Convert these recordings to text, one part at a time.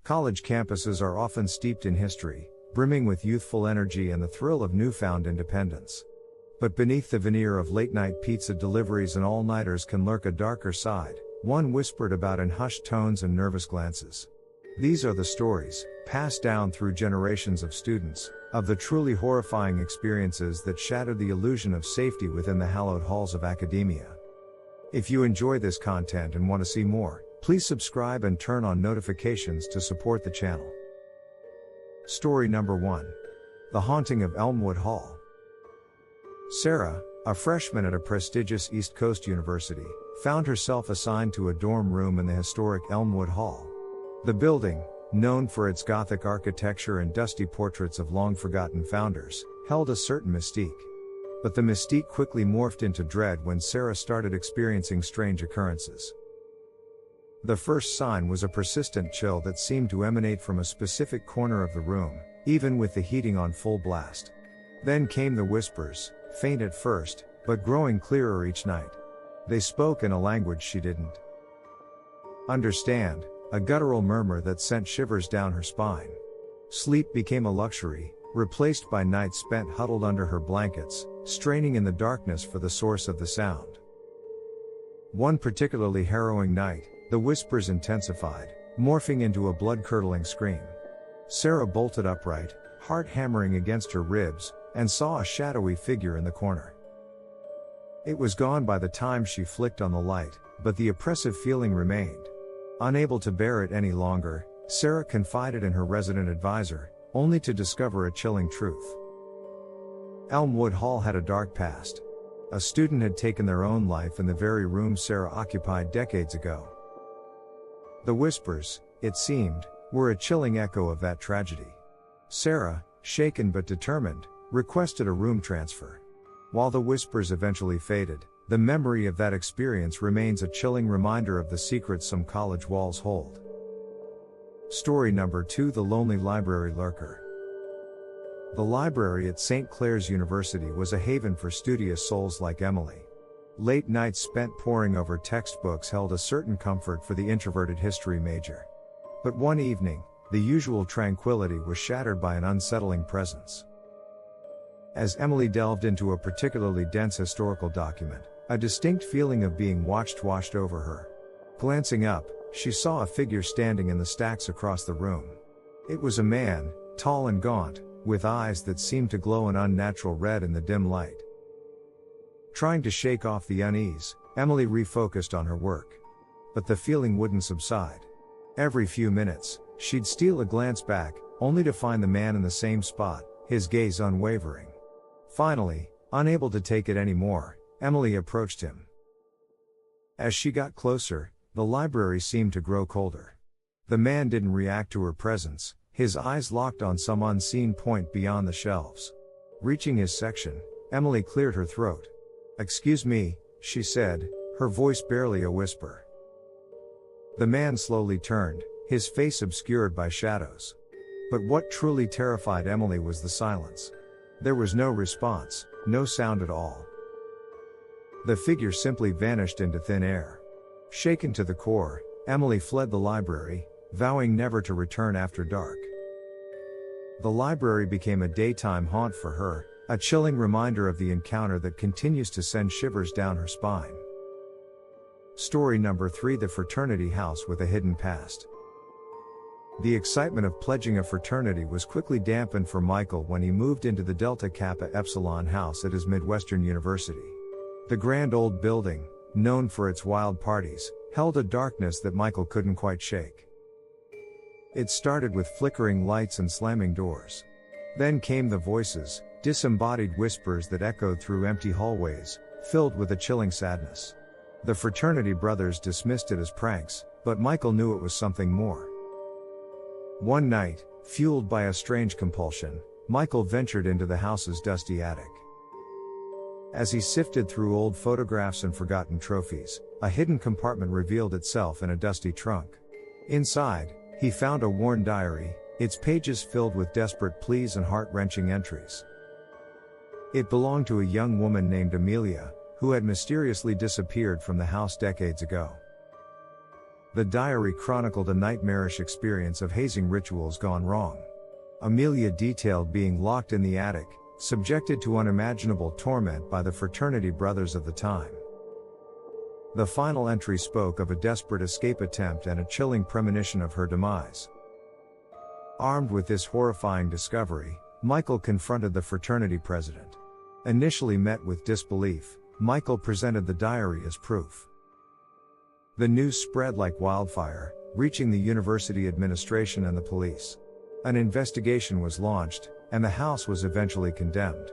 College campuses are often steeped in history, brimming with youthful energy and the thrill of newfound independence. But beneath the veneer of late-night pizza deliveries and all-nighters can lurk a darker side, one whispered about in hushed tones and nervous glances. These are the stories, passed down through generations of students, of the truly horrifying experiences that shattered the illusion of safety within the hallowed halls of academia. If you enjoy this content and want to see more, please subscribe and turn on notifications to support the channel. Story number 1. The Haunting of Elmwood Hall. Sarah, a freshman at a prestigious East Coast university, found herself assigned to a dorm room in the historic Elmwood Hall. The building, known for its Gothic architecture and dusty portraits of long-forgotten founders, held a certain mystique. But the mystique quickly morphed into dread when Sarah started experiencing strange occurrences. The first sign was a persistent chill that seemed to emanate from a specific corner of the room, even with the heating on full blast. Then came the whispers, faint at first, but growing clearer each night. They spoke in a language she didn't understand, a guttural murmur that sent shivers down her spine. Sleep became a luxury, replaced by nights spent huddled under her blankets, straining in the darkness for the source of the sound. One particularly harrowing night, the whispers intensified, morphing into a blood-curdling scream. Sarah bolted upright, heart hammering against her ribs, and saw a shadowy figure in the corner. It was gone by the time she flicked on the light, but the oppressive feeling remained. Unable to bear it any longer, Sarah confided in her resident advisor, only to discover a chilling truth. Elmwood Hall had a dark past. A student had taken their own life in the very room Sarah occupied decades ago. The whispers, it seemed, were a chilling echo of that tragedy. Sarah, shaken but determined, requested a room transfer. While the whispers eventually faded, the memory of that experience remains a chilling reminder of the secrets some college walls hold. Story number 2. The Lonely Library Lurker. The library at St. Clair's University was a haven for studious souls like Emily. Late nights spent poring over textbooks held a certain comfort for the introverted history major. But one evening, the usual tranquility was shattered by an unsettling presence. As Emily delved into a particularly dense historical document, a distinct feeling of being watched washed over her. Glancing up, she saw a figure standing in the stacks across the room. It was a man, tall and gaunt, with eyes that seemed to glow an unnatural red in the dim light. Trying to shake off the unease, Emily refocused on her work. But the feeling wouldn't subside. Every few minutes, she'd steal a glance back, only to find the man in the same spot, his gaze unwavering. Finally, unable to take it anymore, Emily approached him. As she got closer, the library seemed to grow colder. The man didn't react to her presence, his eyes locked on some unseen point beyond the shelves. Reaching his section, Emily cleared her throat. "Excuse me," she said, her voice barely a whisper. The man slowly turned, his face obscured by shadows. But what truly terrified Emily was the silence. There was no response, no sound at all. The figure simply vanished into thin air. Shaken to the core, Emily fled the library, vowing never to return after dark. The library became a daytime haunt for her, a chilling reminder of the encounter that continues to send shivers down her spine. Story number 3. The Fraternity House with a Hidden Past. The excitement of pledging a fraternity was quickly dampened for Michael when he moved into the Delta Kappa Epsilon house at his Midwestern University. The grand old building, known for its wild parties, held a darkness that Michael couldn't quite shake. It started with flickering lights and slamming doors. Then came the voices, disembodied whispers that echoed through empty hallways, filled with a chilling sadness. The fraternity brothers dismissed it as pranks, but Michael knew it was something more. One night, fueled by a strange compulsion, Michael ventured into the house's dusty attic. As he sifted through old photographs and forgotten trophies, a hidden compartment revealed itself in a dusty trunk. Inside, he found a worn diary, its pages filled with desperate pleas and heart-wrenching entries. It belonged to a young woman named Amelia, who had mysteriously disappeared from the house decades ago. The diary chronicled a nightmarish experience of hazing rituals gone wrong. Amelia detailed being locked in the attic, subjected to unimaginable torment by the fraternity brothers of the time. The final entry spoke of a desperate escape attempt and a chilling premonition of her demise. Armed with this horrifying discovery, Michael confronted the fraternity president. Initially met with disbelief, Michael presented the diary as proof. The news spread like wildfire, reaching the university administration and the police. An investigation was launched, and the house was eventually condemned.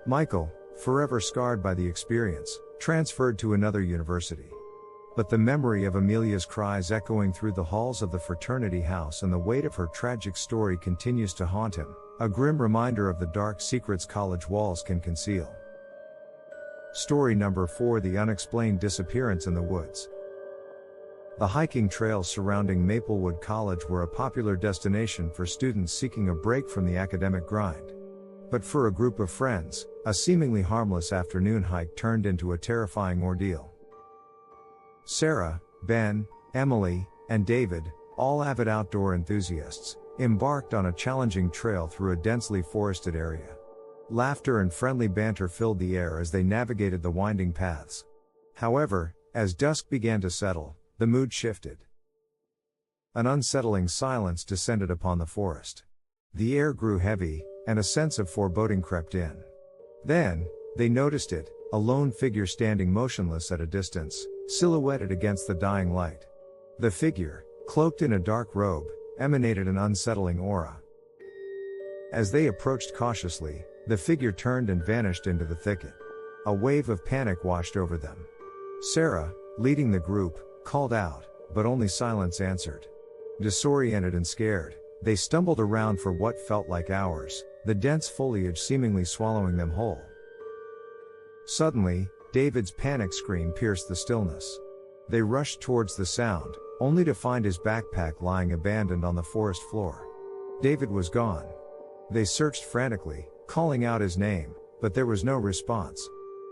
Michael, forever scarred by the experience, transferred to another university. But the memory of Amelia's cries echoing through the halls of the fraternity house and the weight of her tragic story continues to haunt him, a grim reminder of the dark secrets college walls can conceal. Story number 4: The unexplained disappearance in the woods. The hiking trails surrounding Maplewood College were a popular destination for students seeking a break from the academic grind. But for a group of friends, a seemingly harmless afternoon hike turned into a terrifying ordeal. Sarah, Ben, Emily, and David, all avid outdoor enthusiasts, embarked on a challenging trail through a densely forested area. Laughter and friendly banter filled the air as they navigated the winding paths. However, as dusk began to settle, the mood shifted. An unsettling silence descended upon the forest. The air grew heavy, and a sense of foreboding crept in. Then, they noticed it, a lone figure standing motionless at a distance, silhouetted against the dying light. The figure, cloaked in a dark robe, emanated an unsettling aura. As they approached cautiously, the figure turned and vanished into the thicket. A wave of panic washed over them. Sarah, leading the group, called out, but only silence answered. Disoriented and scared, they stumbled around for what felt like hours, the dense foliage seemingly swallowing them whole. Suddenly, David's panic scream pierced the stillness. They rushed towards the sound, only to find his backpack lying abandoned on the forest floor. David was gone. They searched frantically, calling out his name, but there was no response.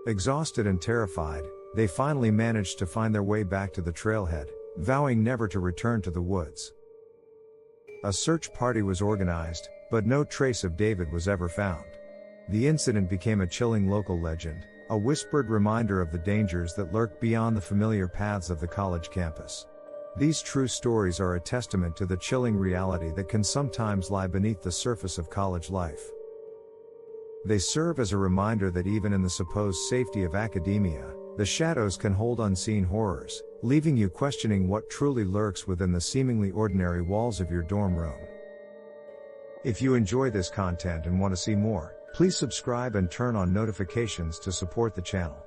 Exhausted and terrified, they finally managed to find their way back to the trailhead, vowing never to return to the woods. A search party was organized, but no trace of David was ever found. The incident became a chilling local legend, a whispered reminder of the dangers that lurk beyond the familiar paths of the college campus. These true stories are a testament to the chilling reality that can sometimes lie beneath the surface of college life. They serve as a reminder that even in the supposed safety of academia, the shadows can hold unseen horrors, leaving you questioning what truly lurks within the seemingly ordinary walls of your dorm room. If you enjoy this content and want to see more, please subscribe and turn on notifications to support the channel.